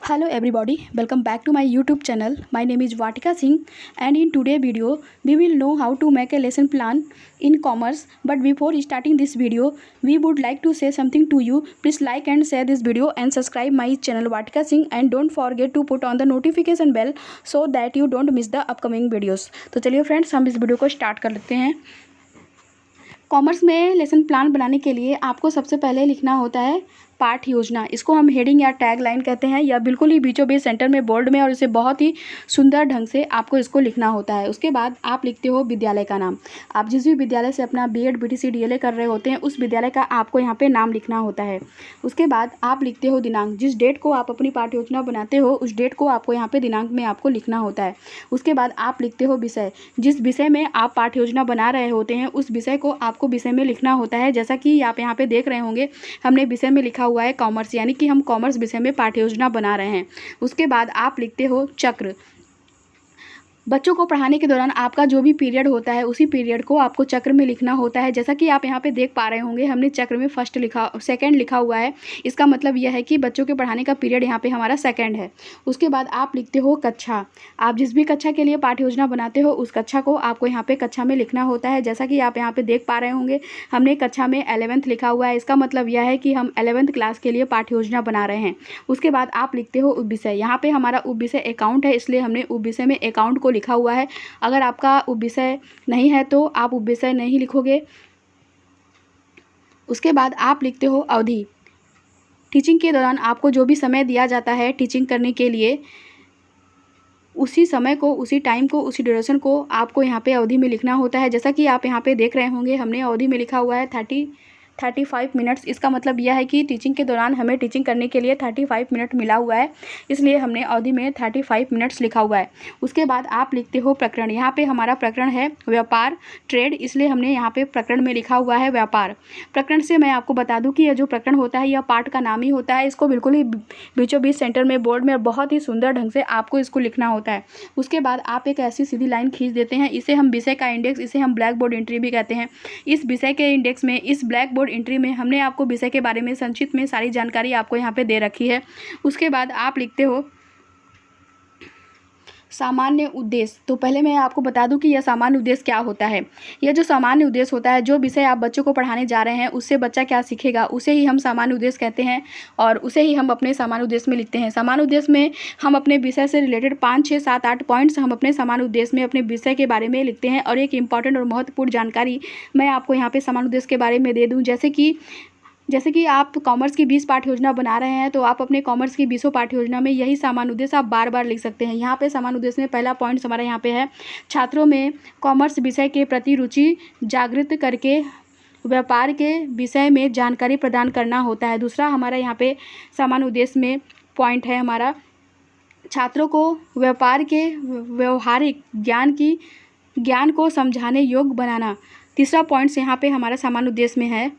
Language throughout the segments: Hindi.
Hello everybody, welcome back to my YouTube channel. My name is Vatika Singh and in today's video we will know how to make a lesson plan in commerce. But before starting this video, we would like to say something to you. Please like and share this video and subscribe my channel Vatika Singh and don't forget to put on the notification bell so that you don't miss the upcoming videos. तो चलिए फ्रेंड्स, हम इस वीडियो को स्टार्ट कर लेते हैं। कॉमर्स में लेसन प्लान बनाने के लिए आपको सबसे पहले लिखना होता है पाठ योजना। इसको हम हेडिंग या टैग लाइन कहते हैं, या बिल्कुल ही बीचों बीच सेंटर में बोल्ड में और इसे बहुत ही सुंदर ढंग से आपको इसको लिखना होता है। उसके बाद आप लिखते हो विद्यालय का नाम। आप जिस भी विद्यालय से अपना बीएड बीटीसी डीएलए कर रहे होते हैं उस विद्यालय का आपको यहाँ पे नाम लिखना होता है। उसके बाद आप लिखते हो दिनांक। जिस डेट को आप अपनी पाठ योजना बनाते हो उस डेट को आपको यहाँ पे दिनांक में आपको लिखना होता है। उसके बाद आप लिखते हो विषय। जिस विषय में आप पाठ योजना बना रहे होते हैं उस विषय को आपको विषय में लिखना होता है। जैसा कि आप यहाँ पे देख रहे होंगे, हमने विषय में लिखा हुआ है कॉमर्स, यानी कि हम कॉमर्स विषय में पाठ्य योजना बना रहे हैं। उसके बाद आप लिखते हो चक्र। बच्चों को पढ़ाने के दौरान आपका जो भी पीरियड होता है उसी पीरियड को आपको चक्र में लिखना होता है। जैसा कि आप यहाँ पे देख पा रहे होंगे, हमने चक्र में सेकंड लिखा हुआ है। इसका मतलब यह है कि बच्चों के पढ़ाने का पीरियड यहाँ पे हमारा सेकंड है। उसके बाद आप लिखते हो कक्षा। आप जिस भी कक्षा के लिए पाठ्य योजना बनाते हो उस कक्षा को आपको यहाँ पे कक्षा में लिखना होता है। जैसा कि आप यहाँ पे देख पा रहे होंगे, हमने कक्षा में 11th लिखा हुआ है। इसका मतलब यह है कि हम 11th क्लास के लिए पाठ्य योजना बना रहे हैं। उसके बाद आप लिखते हो उपविषय। यहाँ पे हमारा उपविषय अकाउंट है, इसलिए हमने उपविषय में अकाउंट को लिखा हुआ है। अगर आपका उपविषय नहीं है तो आप उपविषय नहीं लिखोगे। उसके बाद आप लिखते हो अवधि। टीचिंग के दौरान आपको जो भी समय दिया जाता है टीचिंग करने के लिए, उसी समय को, उसी टाइम को, उसी ड्यूरेशन को आपको यहाँ पे अवधि में लिखना होता है। जैसा कि आप यहाँ पे देख रहे होंगे, हमने अवधि में लिखा हुआ है 35 मिनट्स। इसका मतलब यह है कि टीचिंग के दौरान हमें टीचिंग करने के लिए 35 मिनट मिला हुआ है, इसलिए हमने अवधि में 35 मिनट्स लिखा हुआ है। उसके बाद आप लिखते हो प्रकरण। यहाँ पे हमारा प्रकरण है व्यापार, ट्रेड, इसलिए हमने यहाँ पे प्रकरण में लिखा हुआ है व्यापार। प्रकरण से मैं आपको बता दूँ कि यह जो प्रकरण होता है यह पाठ का नाम ही होता है। इसको बिल्कुल ही बीचों बीच सेंटर में बोर्ड में बहुत ही सुंदर ढंग से आपको इसको लिखना होता है। उसके बाद आप एक ऐसी सीधी लाइन खींच देते हैं, इसे हम विषय का इंडेक्स, इसे हम ब्लैक बोर्ड एंट्री भी कहते हैं। इस विषय के इंडेक्स में, इस ब्लैक बोर्ड एंट्री में हमने आपको विषय के बारे में संक्षिप्त में सारी जानकारी आपको यहाँ पे दे रखी है। उसके बाद आप लिखते हो सामान्य उद्देश्य। तो पहले मैं आपको बता दूं कि यह सामान्य उद्देश्य क्या होता है। यह जो सामान्य उद्देश्य होता है, जो विषय आप बच्चों को पढ़ाने जा रहे हैं उससे बच्चा क्या सीखेगा, उसे ही हम सामान्य उद्देश्य कहते हैं और उसे ही हम अपने सामान्य उद्देश्य में लिखते हैं। सामान्य उद्देश्य में हम अपने विषय से रिलेटेड 5, 6, 7, 8 पॉइंट्स हम अपने सामान्य उद्देश्य में अपने विषय के बारे में लिखते हैं। और एक इंपॉर्टेंट और महत्वपूर्ण जानकारी मैं आपको यहाँ पे सामान्य उद्देश्य के बारे में दे दूँ। जैसे कि आप कॉमर्स की 20 पाठ्य योजना बना रहे हैं तो आप अपने कॉमर्स की 20 पाठ्य योजना में यही सामान्य उद्देश्य आप बार बार लिख सकते हैं। यहाँ पे सामान्य उद्देश्य में पहला पॉइंट हमारा यहाँ पे है, छात्रों में कॉमर्स विषय के प्रति रुचि जागृत करके व्यापार के विषय में जानकारी प्रदान करना होता है। दूसरा हमारा यहाँ पे सामान्य उद्देश्य में पॉइंट है हमारा, छात्रों को व्यापार के व्यवहारिक ज्ञान को समझाने योग्य बनाना। तीसरा पॉइंट्स यहाँ पे हमारा सामान्य उद्देश्य में है,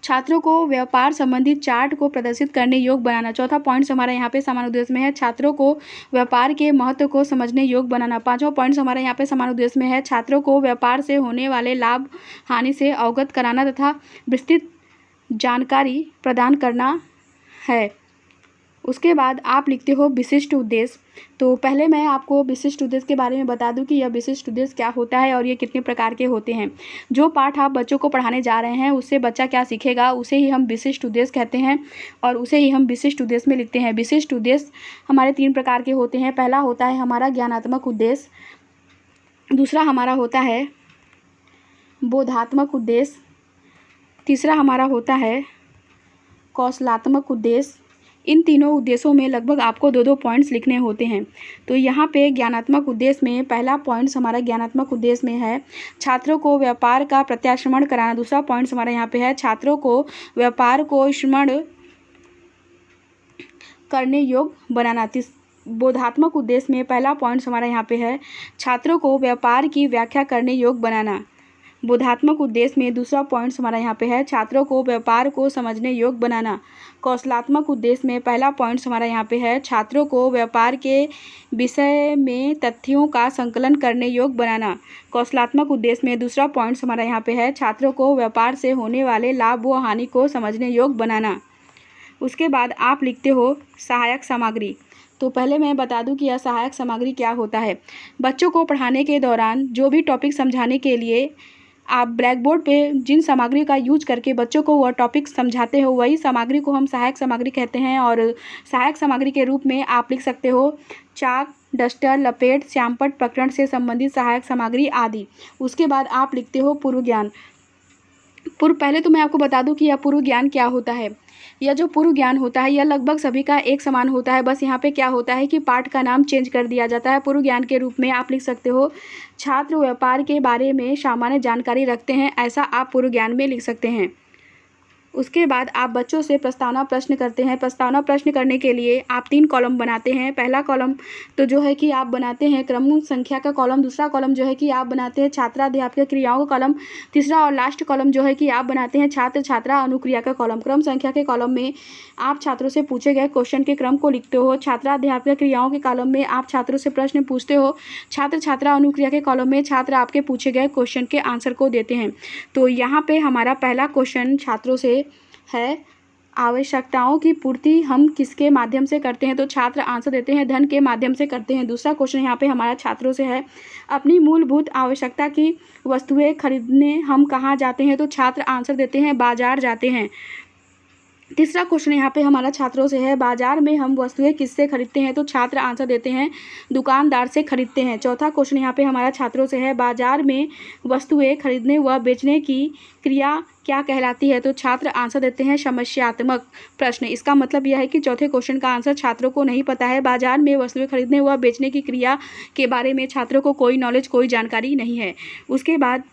छात्रों को व्यापार संबंधी चार्ट को प्रदर्शित करने योग्य बनाना। चौथा पॉइंट्स हमारा यहाँ पे सामान्य उद्देश्य में है, छात्रों को व्यापार के महत्व को समझने योग्य बनाना। पांचवा पॉइंट्स हमारा यहाँ पे सामान्य उद्देश्य में है, छात्रों को व्यापार से होने वाले लाभ हानि से अवगत कराना तथा विस्तृत जानकारी प्रदान करना है। उसके बाद आप लिखते हो विशिष्ट उद्देश्य। तो पहले मैं आपको विशिष्ट उद्देश्य के बारे में बता दूं कि यह विशिष्ट उद्देश्य क्या होता है और ये कितने प्रकार के होते हैं। जो पाठ आप बच्चों को पढ़ाने जा रहे हैं उससे बच्चा क्या सीखेगा उसे ही हम विशिष्ट उद्देश्य कहते हैं और उसे ही हम विशिष्ट उद्देश्य में लिखते हैं। विशिष्ट उद्देश्य हमारे 3 प्रकार के होते हैं। पहला होता है हमारा ज्ञानात्मक उद्देश्य, दूसरा हमारा होता है बोधात्मक उद्देश्य, तीसरा हमारा होता है कौशलात्मक उद्देश्य। इन तीनों उद्देश्यों में लगभग आपको 2-2 पॉइंट्स लिखने होते हैं। तो यहाँ पे ज्ञानात्मक उद्देश्य में पहला पॉइंट्स हमारा ज्ञानात्मक उद्देश्य में है, छात्रों को व्यापार का प्रत्याश्रमण कराना। दूसरा पॉइंट्स हमारा यहाँ पे है, छात्रों को व्यापार को श्रवण करने योग्य बनाना। बोधात्मक उद्देश्य में पहला पॉइंट्स हमारा यहाँ पे है, छात्रों को व्यापार की व्याख्या करने योग्य बनाना। बोधात्मक उद्देश्य में दूसरा पॉइंट्स हमारा यहाँ पे है, छात्रों को व्यापार को समझने योग्य बनाना। कौशलात्मक उद्देश्य में पहला पॉइंट्स हमारा यहाँ पे है, छात्रों को व्यापार के विषय में तथ्यों का संकलन करने योग्य बनाना। कौशलात्मक उद्देश्य में दूसरा पॉइंट्स हमारा यहाँ पे है, छात्रों को व्यापार से होने वाले लाभ व हानि को समझने योग्य बनाना। उसके बाद आप लिखते हो सहायक सामग्री। तो पहले मैं बता दूं कि यह सहायक सामग्री क्या होता है। बच्चों को पढ़ाने के दौरान जो भी टॉपिक समझाने के लिए आप ब्लैक बोर्ड पे जिन सामग्री का यूज करके बच्चों को वह टॉपिक समझाते हो, वही सामग्री को हम सहायक सामग्री कहते हैं। और सहायक सामग्री के रूप में आप लिख सकते हो चाक, डस्टर, लपेट, श्यामपट्ट, प्रकरण से संबंधित सहायक सामग्री आदि। उसके बाद आप लिखते हो पूर्व ज्ञान। पहले तो मैं आपको बता दूं कि यह पूर्व ज्ञान क्या होता है। यह जो पूर्व ज्ञान होता है यह लगभग सभी का एक समान होता है, बस यहाँ पे क्या होता है कि पाठ का नाम चेंज कर दिया जाता है। पूर्व ज्ञान के रूप में आप लिख सकते हो छात्र व्यापार के बारे में सामान्य जानकारी रखते हैं, ऐसा आप पूर्व ज्ञान में लिख सकते हैं। उसके बाद आप बच्चों से प्रस्तावना प्रश्न करते हैं। प्रस्तावना प्रश्न करने के लिए आप 3 कॉलम बनाते हैं। पहला कॉलम तो जो है कि आप बनाते हैं क्रम संख्या का कॉलम, दूसरा कॉलम जो है कि आप बनाते हैं छात्राध्यापक क्रियाओं का कॉलम, तीसरा और लास्ट कॉलम जो है कि आप बनाते हैं छात्र छात्रा अनुक्रिया का कॉलम। क्रम संख्या के कॉलम में आप छात्रों से पूछे गए क्वेश्चन के क्रम को लिखते हो। छात्राध्यापक क्रियाओं के कॉलम में आप छात्रों से प्रश्न पूछते हो। छात्र छात्रा अनुक्रिया के कॉलम में छात्र आपके पूछे गए क्वेश्चन के आंसर को देते हैं। तो यहाँ पे हमारा पहला क्वेश्चन छात्रों से है, आवश्यकताओं की पूर्ति हम किसके माध्यम से करते हैं, तो छात्र आंसर देते हैं धन के माध्यम से करते हैं। दूसरा क्वेश्चन यहाँ पे हमारा छात्रों से है, अपनी मूलभूत आवश्यकता की वस्तुएं खरीदने हम कहाँ जाते हैं, तो छात्र आंसर देते हैं बाजार जाते हैं। तीसरा क्वेश्चन यहाँ पे हमारा छात्रों से है, बाजार में हम वस्तुएं किससे खरीदते हैं, तो छात्र आंसर देते हैं दुकानदार से खरीदते हैं। चौथा क्वेश्चन यहाँ पे हमारा छात्रों से है, बाजार में वस्तुएं खरीदने व बेचने की क्रिया क्या कहलाती है, तो छात्र आंसर देते हैं समस्यात्मक प्रश्न। इसका मतलब यह है कि चौथे क्वेश्चन का आंसर छात्रों को नहीं पता है। बाजार में वस्तुएं खरीदने व बेचने की क्रिया के बारे में छात्रों को कोई नॉलेज, कोई जानकारी नहीं है। उसके बाद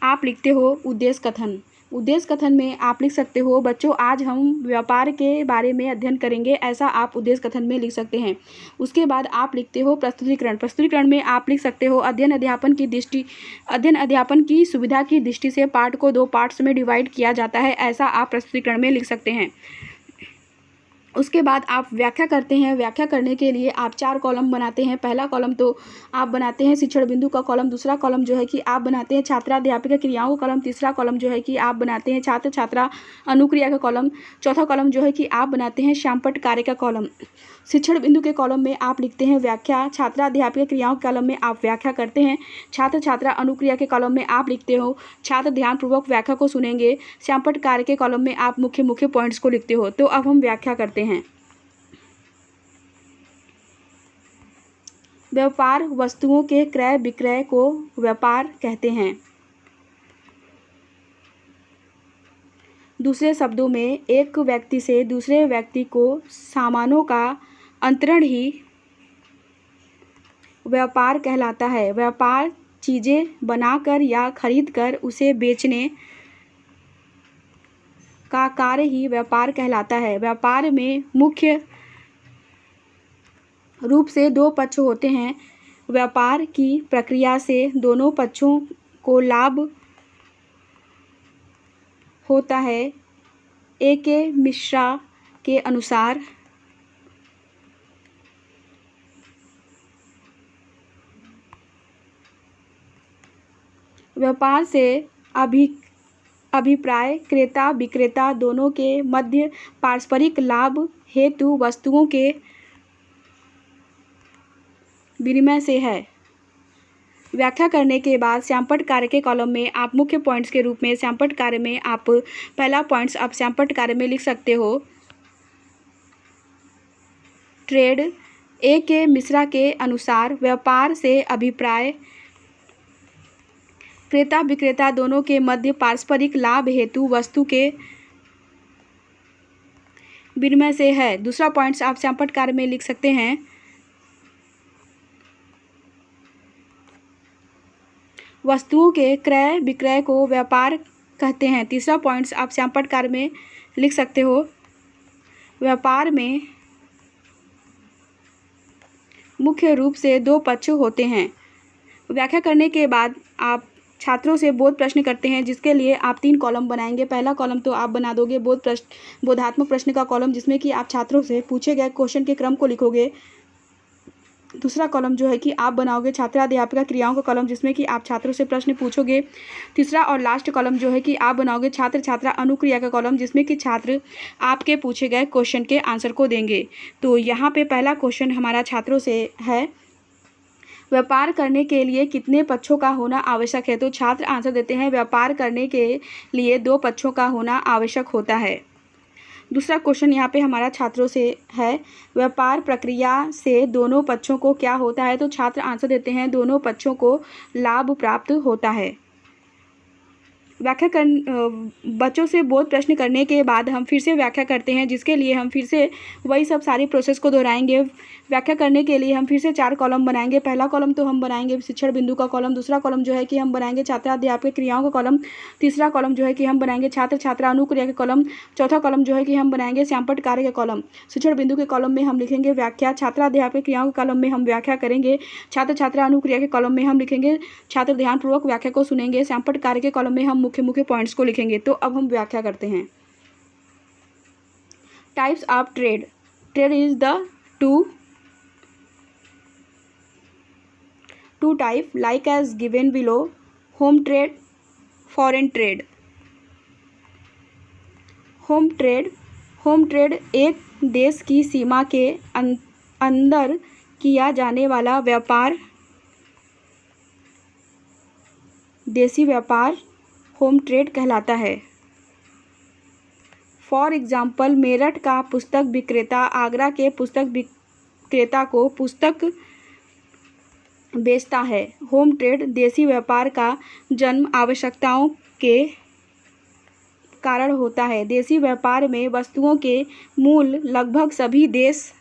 आप लिखते हो उद्देश्य कथन। उद्देश्य कथन में आप लिख सकते हो, बच्चों आज हम व्यापार के बारे में अध्ययन करेंगे, ऐसा आप उद्देश्य कथन में लिख सकते हैं। उसके बाद आप लिखते हो प्रस्तुतिकरण। प्रस्तुतिकरण में आप लिख सकते हो अध्ययन अध्यापन की सुविधा की दृष्टि से पाठ को 2 पार्ट्स में डिवाइड किया जाता है, ऐसा आप प्रस्तुतिकरण में लिख सकते हैं। उसके बाद आप व्याख्या करते हैं। व्याख्या करने के लिए आप 4 कॉलम बनाते हैं। पहला कॉलम तो आप बनाते हैं शिक्षण बिंदु का कॉलम, दूसरा कॉलम जो है कि आप बनाते हैं छात्राध्यापक क्रियाओं का कॉलम, तीसरा कॉलम जो है कि आप बनाते हैं छात्र छात्रा अनुक्रिया का कॉलम, चौथा कॉलम जो है कि आप बनाते हैं श्यामपट्ट कार्य का कॉलम। शिक्षण बिंदु के कॉलम में आप लिखते हैं व्याख्या, छात्राध्यापक क्रियाओं के कॉलम में आप व्याख्या करते हैं, छात्र छात्रा अनुक्रिया के कॉलम में आप लिखते हो छात्र ध्यानपूर्वक व्याख्या को सुनेंगे, श्यामपट्ट कार्य के कॉलम में आप मुख्य पॉइंट्स को लिखते हो। तो अब हम व्याख्या करते हैं। व्यापार वस्तुओं के क्रय विक्रय को व्यापार कहते हैं। दूसरे शब्दों में एक व्यक्ति से दूसरे व्यक्ति को सामानों का अंतरण ही व्यापार कहलाता है। व्यापार चीज़ें बनाकर या खरीदकर उसे बेचने का कार्य ही व्यापार कहलाता है। व्यापार में मुख्य रूप से 2 पक्ष होते हैं। व्यापार की प्रक्रिया से दोनों पक्षों को लाभ होता है। ए.के. मिश्रा के अनुसार व्यापार से अभिप्राय क्रेता विक्रेता दोनों के मध्य पारस्परिक लाभ हेतु वस्तुओं के विनिमय से है। व्याख्या करने के बाद श्यामपट्ट कार्य के कॉलम में आप मुख्य पॉइंट्स के रूप में श्यामपट्ट कार्य में आप पहला पॉइंट्स आप श्यामपट्ट कार्य में लिख सकते हो ट्रेड। ए.के. मिश्रा के अनुसार व्यापार से अभिप्राय क्रेता विक्रेता दोनों के मध्य पारस्परिक लाभ हेतु वस्तु के विनिमय से है। दूसरा पॉइंट्स आप श्यामपट्ट कार्य में लिख सकते हैं वस्तुओं के क्रय विक्रय को व्यापार कहते हैं। तीसरा पॉइंट्स आप श्यामपट्ट कार्य में लिख सकते हो व्यापार में मुख्य रूप से 2 पक्ष होते हैं। व्याख्या करने के बाद आप छात्रों से बोध प्रश्न करते हैं, जिसके लिए आप 3 कॉलम बनाएंगे। पहला कॉलम तो आप बना दोगे बोधात्मक प्रश्न का कॉलम, जिसमें कि आप छात्रों से पूछे गए क्वेश्चन के क्रम को लिखोगे। दूसरा कॉलम जो है कि आप बनाओगे छात्राध्यापिका क्रियाओं का कॉलम, जिसमें कि आप छात्रों से प्रश्न पूछोगे। तीसरा और लास्ट कॉलम जो है कि आप बनाओगे छात्र छात्रा अनुक्रिया का कॉलम, जिसमें कि छात्र आपके पूछे गए क्वेश्चन के आंसर को देंगे। तो यहाँ पे पहला क्वेश्चन हमारा छात्रों से है, व्यापार करने के लिए कितने पक्षों का होना आवश्यक है। तो छात्र आंसर देते हैं, व्यापार करने के लिए 2 पक्षों का होना आवश्यक होता है। दूसरा क्वेश्चन यहाँ पे हमारा छात्रों से है, व्यापार प्रक्रिया से दोनों पक्षों को क्या होता है। तो छात्र आंसर देते हैं, दोनों पक्षों को लाभ प्राप्त होता है। व्याख्या बच्चों से बोध प्रश्न करने के बाद हम फिर से व्याख्या करते हैं, जिसके लिए हम फिर से वही सब सारी प्रोसेस को दोहराएंगे। व्याख्या करने के लिए हम फिर से 4 कॉलम बनाएंगे। पहला कॉलम तो हम बनाएंगे शिक्षण बिंदु का कॉलम, दूसरा कॉलम जो है कि हम बनाएंगे छात्राध्यापक क्रियाओं का कॉलम, तीसरा कॉलम जो है कि हम बनाएंगे छात्र छात्रा अनुक्रिया के कॉलम, चौथा कॉलम जो है कि हम बनाएंगे श्यामपट्ट कार्य के कॉलम। शिक्षण बिंदु के कॉलम में हम लिखेंगे व्याख्या, छात्राध्यापक क्रियाओं के कॉलम में हम व्याख्या करेंगे, छात्र छात्रा अनुक्रिया के कॉलम में हम लिखेंगे छात्र ध्यानपूर्वक व्याख्या को सुनेंगे, श्यामपट्ट कार्य के कॉलम में हम मुख्य पॉइंट्स को लिखेंगे। तो अब हम व्याख्या करते हैं। Types of trade. Trade is the two type like as given below: home trade, foreign trade। Home trade एक देश की सीमा के अंदर किया जाने वाला व्यापार, देसी व्यापार होम ट्रेड कहलाता है। फॉर एग्जाम्पल, मेरठ का पुस्तक विक्रेता आगरा के पुस्तक विक्रेता को पुस्तक बेचता है। होम ट्रेड देसी व्यापार का जन्म आवश्यकताओं के कारण होता है। देसी व्यापार में वस्तुओं के मूल्य लगभग सभी देश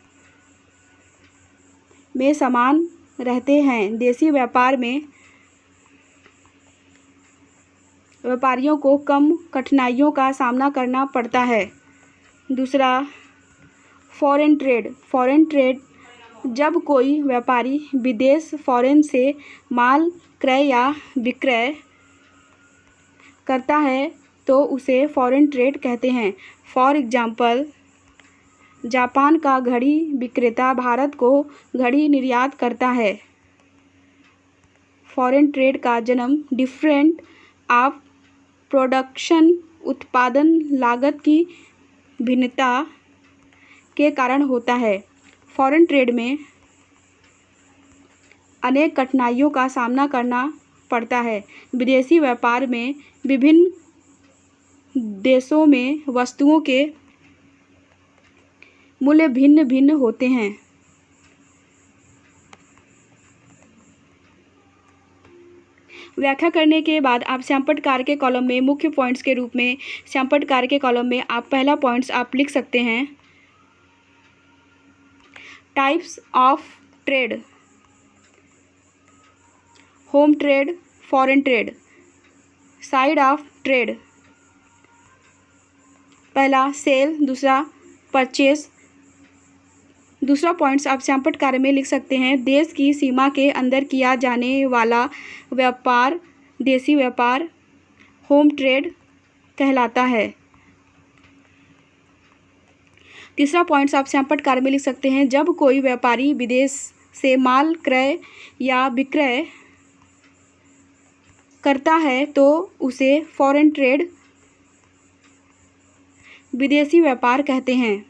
में समान रहते हैं। देसी व्यापार में व्यापारियों को कम कठिनाइयों का सामना करना पड़ता है। दूसरा, फॉरेन ट्रेड जब कोई व्यापारी विदेश फॉरेन से माल क्रय या विक्रय करता है तो उसे फॉरेन ट्रेड कहते हैं। फॉर एग्जाम्पल, जापान का घड़ी विक्रेता भारत को घड़ी निर्यात करता है। फॉरेन ट्रेड का जन्म डिफरेंट ऑफ प्रोडक्शन, उत्पादन लागत की भिन्नता के कारण होता है। फॉरेन ट्रेड में अनेक कठिनाइयों का सामना करना पड़ता है। विदेशी व्यापार में विभिन्न देशों में वस्तुओं के मूल्य भिन्न भिन्न होते हैं। व्याख्या करने के बाद आप श्यामपट्ट कार्य के कॉलम में मुख्य पॉइंट्स के रूप में श्यामपट्ट कार्य के कॉलम में आप पहला पॉइंट्स आप लिख सकते हैं, types of trade, home trade, foreign trade, side of trade. पहला सेल, दूसरा परचेस। दूसरा पॉइंट्स आप श्यामपट्ट कार्य में लिख सकते हैं, देश की सीमा के अंदर किया जाने वाला व्यापार, देसी व्यापार होम ट्रेड कहलाता है। तीसरा पॉइंट्स आप श्यामपट्ट कार्य में लिख सकते हैं, जब कोई व्यापारी विदेश से माल क्रय या विक्रय करता है तो उसे फॉरेन ट्रेड, विदेशी व्यापार कहते हैं।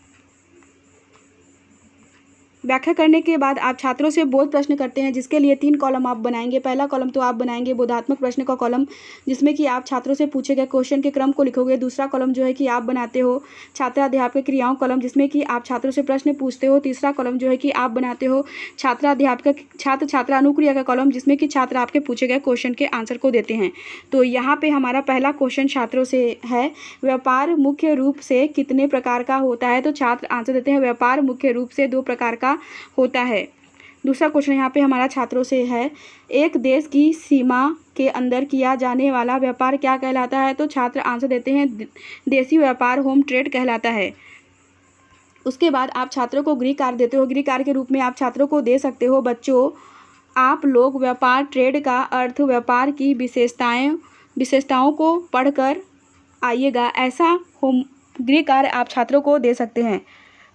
व्याख्या करने के बाद आप छात्रों से बोध प्रश्न करते हैं, जिसके लिए 3 कॉलम आप बनाएंगे। पहला कॉलम तो आप बनाएंगे बोधात्मक प्रश्न का कॉलम, जिसमें कि आप छात्रों से पूछे गए क्वेश्चन के क्रम को लिखोगे। दूसरा कॉलम जो है कि आप बनाते हो छात्राध्यापक क्रियाओं कॉलम, जिसमें कि आप छात्रों से प्रश्न पूछते हो। तीसरा कॉलम जो है कि आप बनाते हो छात्र छात्रा अनुक्रिया का कॉलम, जिसमें कि छात्र आपके पूछे गए क्वेश्चन के आंसर को देते हैं। तो यहाँ पे हमारा पहला क्वेश्चन छात्रों से है, व्यापार मुख्य रूप से कितने प्रकार का होता है। तो छात्र आंसर देते हैं, व्यापार मुख्य रूप से 2 प्रकार का होता है। दूसरा क्वेश्चन यहाँ पे हमारा छात्रों से है, एक देश की सीमा के अंदर किया जाने वाला व्यापार क्या कहलाता है। तो छात्र आंसर देते हैं, देसी व्यापार होम ट्रेड कहलाता है। उसके बाद आप छात्रों को गृह कार्य देते हो। गृह कार्य के रूप में आप छात्रों को दे सकते हो, बच्चों आप लोग व्यापार ट्रेड का अर्थ व्यापार की विशेषताओं को पढ़कर आइएगा। ऐसा होम गृह कार्य आप छात्रों को दे सकते हैं।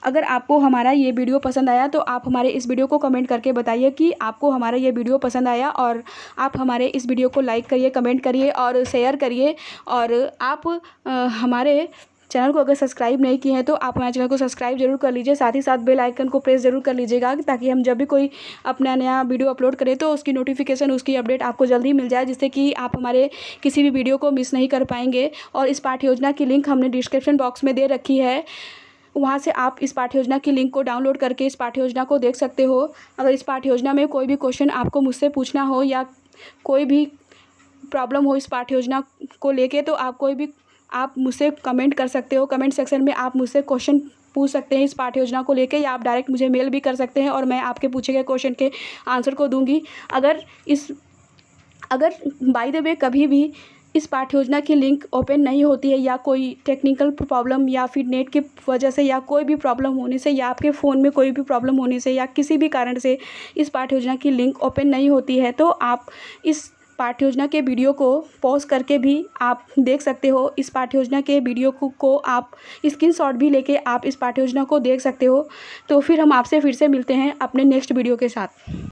अगर आपको हमारा ये वीडियो पसंद आया तो आप हमारे इस वीडियो को कमेंट करके बताइए कि आपको हमारा ये वीडियो पसंद आया, और आप हमारे इस वीडियो को लाइक करिए, कमेंट करिए और शेयर करिए। और आप हमारे चैनल को अगर सब्सक्राइब नहीं किए हैं तो आप हमारे चैनल को सब्सक्राइब जरूर कर लीजिए, साथ ही साथ बेल आइकन को प्रेस जरूर कर लीजिएगा, ताकि हम जब भी कोई अपना नया वीडियो अपलोड करें तो उसकी नोटिफिकेशन, उसकी अपडेट आपको जल्दी मिल जाए, जिससे कि आप हमारे किसी भी वीडियो को मिस नहीं कर पाएंगे। और इस पाठ्य योजना की लिंक हमने डिस्क्रिप्शन बॉक्स में दे रखी है, वहाँ से आप इस पाठ्य योजना की लिंक को डाउनलोड करके इस पाठ्य योजना को देख सकते हो। अगर इस पाठ्य योजना में कोई भी क्वेश्चन आपको मुझसे पूछना हो या कोई भी प्रॉब्लम हो इस पाठ्य योजना को लेके, तो आप मुझसे कमेंट कर सकते हो। कमेंट सेक्शन में आप मुझसे क्वेश्चन पूछ सकते हैं इस पाठ्य योजना को लेके, या आप डायरेक्ट मुझे मेल भी कर सकते हैं और मैं आपके पूछे गए क्वेश्चन के आंसर को दूंगी। अगर बाय द वे कभी भी इस पाठ्य योजना की लिंक ओपन नहीं होती है, या कोई टेक्निकल प्रॉब्लम या फिर नेट की वजह से या कोई भी प्रॉब्लम होने से, या आपके फ़ोन में कोई भी प्रॉब्लम होने से, या किसी भी कारण से इस पाठ्य योजना की लिंक ओपन नहीं होती है, तो आप इस पाठ्य योजना के वीडियो को पॉज करके भी आप देख सकते हो। इस पाठ्य योजना के वीडियो को आप स्क्रीनशॉट भी लेके आप इस पाठ्य योजना को देख सकते हो। तो फिर हम आपसे फिर से मिलते हैं अपने नेक्स्ट वीडियो के साथ।